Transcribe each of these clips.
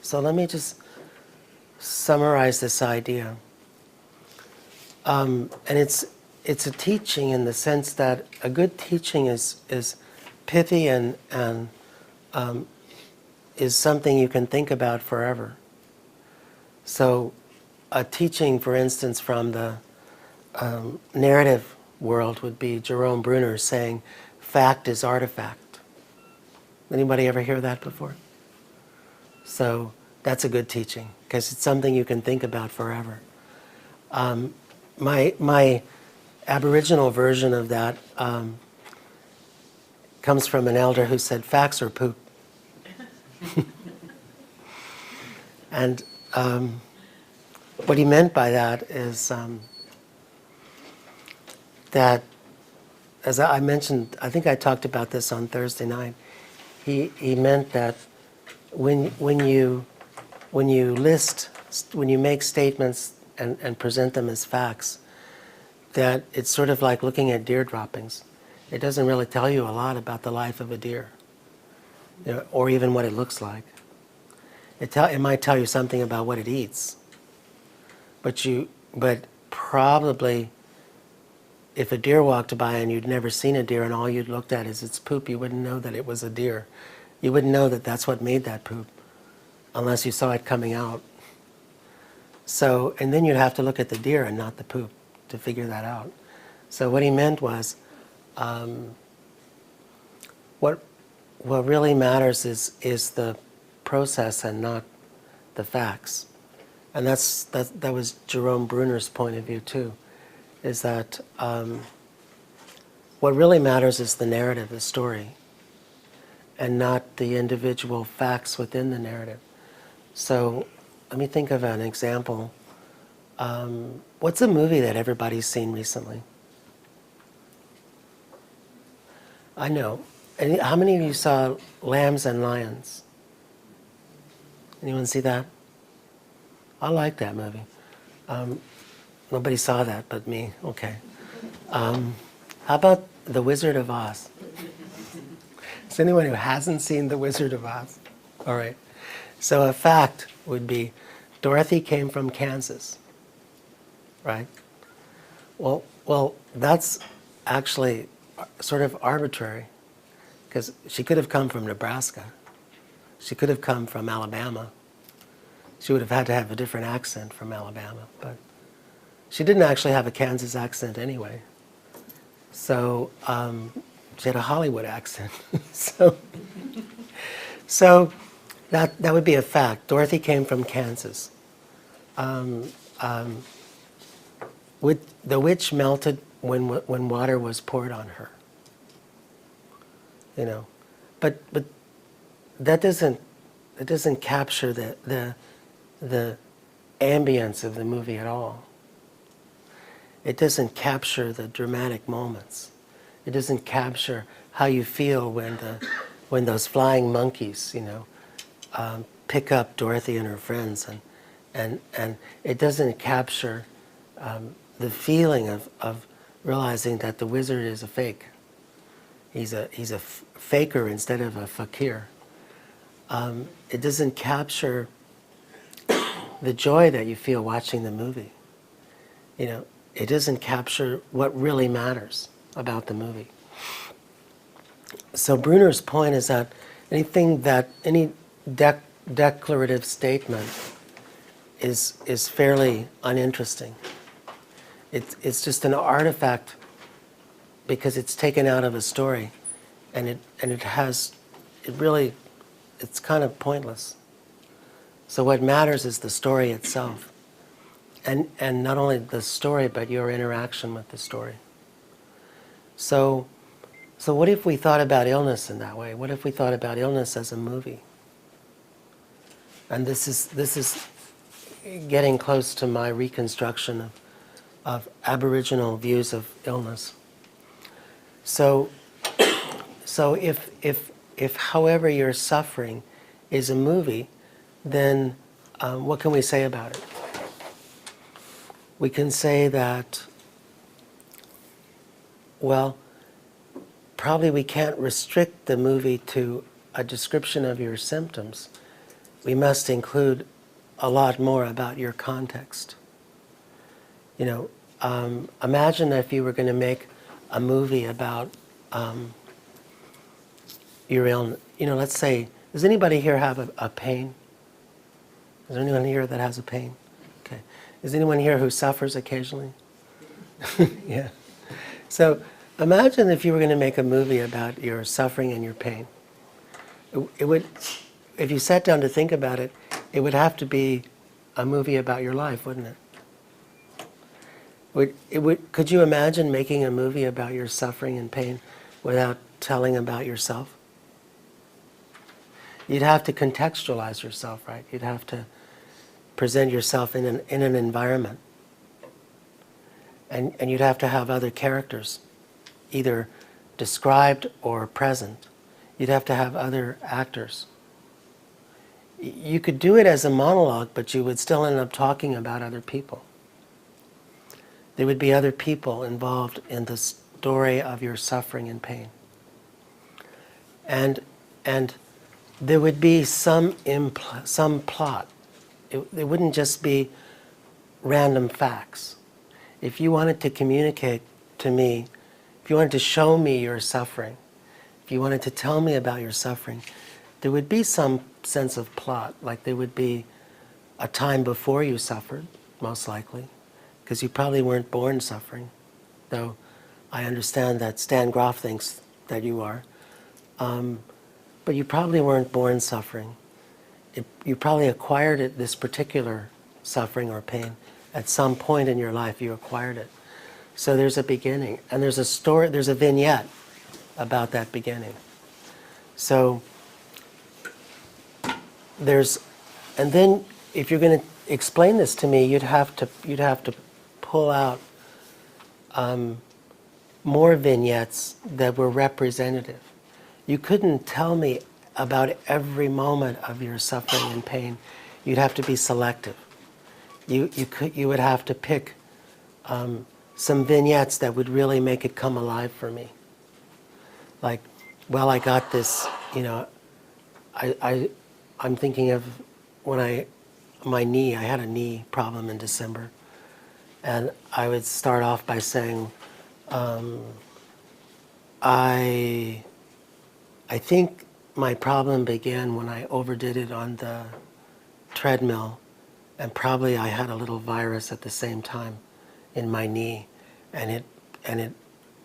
So let me just summarize this idea. And it's a teaching in the sense that a good teaching is pithy and is something you can think about forever. So a teaching, for instance, from the narrative world would be Jerome Bruner saying, fact is artifact. Anybody ever hear that before? So that's a good teaching, because it's something you can think about forever. My Aboriginal version of that comes from an elder who said, facts are poop. And what he meant by that is that, as I mentioned, I think I talked about this on Thursday night, he meant that when you make statements and present them as facts, that it's sort of like looking at deer droppings. It doesn't really tell you a lot about the life of a deer, or even what it looks like. It might tell you something about what it eats, but probably if a deer walked by and you'd never seen a deer and all you'd looked at is its poop, you wouldn't know that it was a deer. You wouldn't know that that's what made that poop unless you saw it coming out. So, and then you'd have to look at the deer and not the poop to figure that out. So what he meant was, what really matters is the process and not the facts. And that was Jerome Bruner's point of view too, is that what really matters is the narrative, the story, and not the individual facts within the narrative. So let me think of an example. What's a movie that everybody's seen recently? I know. How many of you saw Lambs and Lions? Anyone see that? I like that movie. Nobody saw that but me. Okay. How about The Wizard of Oz? Is anyone who hasn't seen The Wizard of Oz? All right. So a fact would be Dorothy came from Kansas, right? Well, that's actually sort of arbitrary, because she could have come from Nebraska. She could have come from Alabama. She would have had to have a different accent from Alabama, but she didn't actually have a Kansas accent anyway. So she had a Hollywood accent. so that would be a fact. Dorothy came from Kansas. The witch melted when water was poured on her. But that doesn't capture the ambience of the movie at all. It doesn't capture the dramatic moments. It doesn't capture how you feel when those flying monkeys, pick up Dorothy and her friends, and it doesn't capture the feeling of realizing that the wizard is a fake. He's a faker instead of a fakir. It doesn't capture the joy that you feel watching the movie. It doesn't capture what really matters about the movie. So Bruner's point is that any declarative statement is fairly uninteresting. It's just an artifact because it's taken out of a story, and it's kind of pointless. So what matters is the story itself, and not only the story but your interaction with the story. So what if we thought about illness in that way? What if we thought about illness as a movie? And this is getting close to my reconstruction of Aboriginal views of illness. So if however you're suffering is a movie, then what can we say about it? We can say that, well, probably we can't restrict the movie to a description of your symptoms. we must include a lot more about your context. Imagine if you were going to make a movie about your illness. Let's say, does anybody here have a pain? Is there anyone here that has a pain? Okay. Is anyone here who suffers occasionally? Yeah. So imagine if you were going to make a movie about your suffering and your pain. It would, if you sat down to think about it, it would have to be a movie about your life, wouldn't it? Could you imagine making a movie about your suffering and pain without telling about yourself? You'd have to contextualize yourself, right? You'd have to present yourself in an environment. And you'd have to have other characters, either described or present. You'd have to have other actors. You could do it as a monologue, but you would still end up talking about other people. There would be other people involved in the story of your suffering and pain. And there would be some plot. It wouldn't just be random facts. If you wanted to communicate to me, if you wanted to show me your suffering, if you wanted to tell me about your suffering, there would be some sense of plot, like there would be a time before you suffered, most likely, because you probably weren't born suffering, though I understand that Stan Groff thinks that you are. But you probably weren't born suffering. You probably acquired this particular suffering or pain. At some point in your life, you acquired it. So there's a beginning, and there's a story, there's a vignette about that beginning. So and then if you're going to explain this to me, you'd have to pull out more vignettes that were representative. You couldn't tell me about every moment of your suffering and pain. You'd have to be selective. You would have to pick some vignettes that would really make it come alive for me. Like, well, I got this, I'm thinking of when I had a knee problem in December. And I would start off by saying, I think my problem began when I overdid it on the treadmill, and probably I had a little virus at the same time in my knee, and it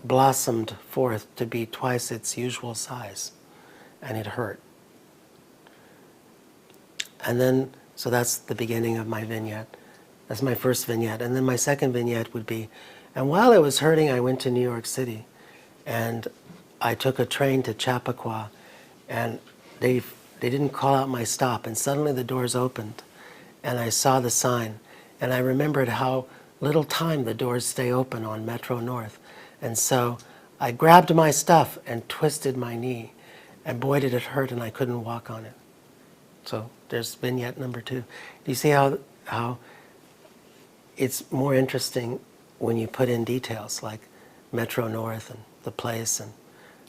blossomed forth to be twice its usual size, and it hurt. And then, so that's the beginning of my vignette. That's my first vignette. And then my second vignette would be, and while it was hurting, I went to New York City, and I took a train to Chappaqua, and they didn't call out my stop, and suddenly the doors opened, and I saw the sign, and I remembered how little time the doors stay open on Metro North. And so I grabbed my stuff and twisted my knee, and boy did it hurt, and I couldn't walk on it. So there's vignette number 2. Do you see how it's more interesting when you put in details like Metro North and the place and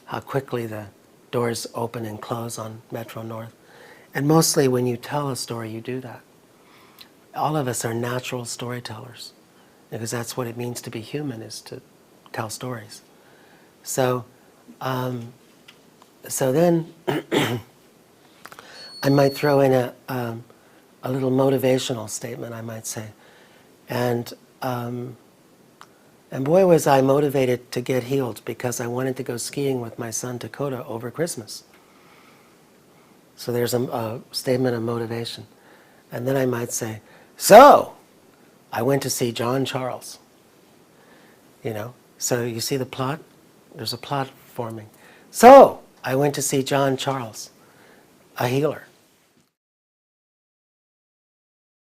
how quickly the doors open and close on Metro North? And mostly when you tell a story, you do that. All of us are natural storytellers, because that's what it means to be human, is to tell stories. So, so then I might throw in a little motivational statement, I might say. And boy, was I motivated to get healed, because I wanted to go skiing with my son Dakota over Christmas. So there's a statement of motivation. And then I might say, so I went to see John Charles. So you see the plot? There's a plot forming. So I went to see John Charles, a healer.